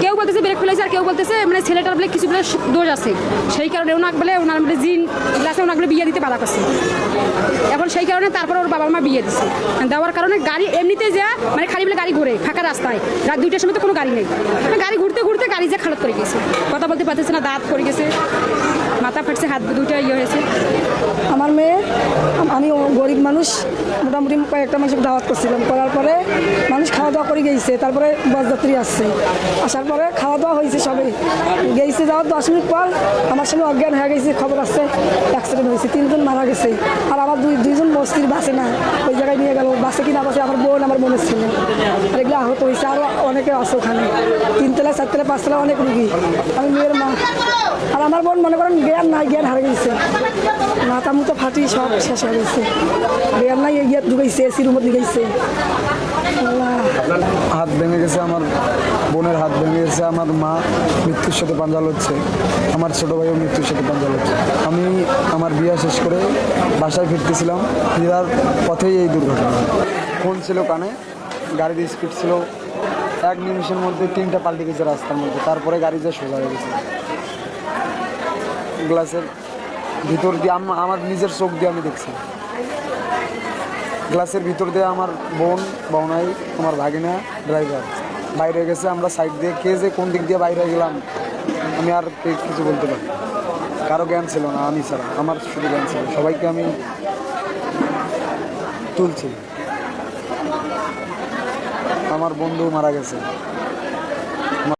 কেউ বলতেছে ব্রেক ফেলেছে, আর কেউ বলতেছে মানে ছেলেটার বলে কিছু বলে দোষ আছে, সেই কারণে ওনাকে বলে ওনার মানে জিন গ্লাসে ওনাকে বিয়ে দিতে বাধা করছে। এখন সেই কারণে তারপর ওর বাবা মা বিয়ে দিচ্ছে, দেওয়ার কারণে গাড়ি এমনিতে যা মানে খালি বলে গাড়ি ঘুরে ফাঁকা রাস্তায়, রাত 2টার সময় তো কোনো গাড়ি নেই, গাড়ি ঘুরতে ঘুরতে গাড়ি যে খারাপ করে গেছে, কথা বলতে পারতেছে না, দাঁত করে গেছে, মাথা ফাটছে, হাত দুটো ইয়ে হয়েছে। আমার মেয়ে, আমি গরিব মানুষ, মোটামুটি কয়েকটা মানুষকে দাওয়াত করছিলাম, করার পরে মানুষ খাওয়া দাওয়া করে গেছে, তারপরে বরযাত্রী আসছে, আসার পরে খাওয়া দাওয়া হয়েছে সবে গেছে, যাওয়ার 10 মিনিট পর আমার সঙ্গে অজ্ঞান হয়ে গেছে, খবর আসছে অ্যাক্সিডেন্ট হয়েছে, 3 জন মারা গেছে, আর আমার দুইজন বস্তির বাসে না, ওই জায়গায় নিয়ে গেল, বাসে কিনা বাসে আমার বোন, আমার বোনের ছেলে, আর এগুলো আহত হয়েছে, আরও অনেকে আছে ওখানে, 3 তলা 4 তলা 5 তলা অনেক রুগী, আমি মেয়ের মা, আর আমার বোন মনে করেন জ্ঞান নাই, জ্ঞান হারিয়ে গেছে, মাথা মুতো ফাটি সব শেষ হয়ে গেছে, জ্ঞান নাই, এগিয়ে ঢুকেছে, এসির রুমে ঢুকেছে। হাত ভেঙে গেছে, আমার বোনের হাত ভেঙে গেছে, আমার মা মৃত্যুর সাথে পাঞ্জাল হচ্ছে, আমার ছোটো ভাইও মৃত্যুর সাথে পাঞ্জাল হচ্ছে। আমি আমার বিয়ে শেষ করে বাসায় ফিরতেছিলাম, ফেরার পথেই এই দুর্ঘটনা। ফোন ছিল কানে, গাড়ির স্পিড ছিল 1 নিমিষের মধ্যে 3টা পাল্টে গেছে রাস্তার মধ্যে, তারপরে গাড়ি যা সোজা হয়ে গেছে। গ্লাসের ভিতর দিয়ে আমার নিজের চোখ দিয়ে আমি দেখছি, গ্লাসের ভিতর দিয়ে আমার বোন বনাই, আমার ভাগিনা ড্রাইভার বাইরে গেছে, আমরা সাইড দিয়ে কে যে কোন দিক দিয়ে বাইরে গেলাম আমি আর কিছু বলতে পারি, কারো জ্ঞান ছিল না, আমি ছাড়া আমার শুধু জ্ঞান ছিল, সবাইকে আমি তুলছি। আমার বন্ধু মারা গেছে।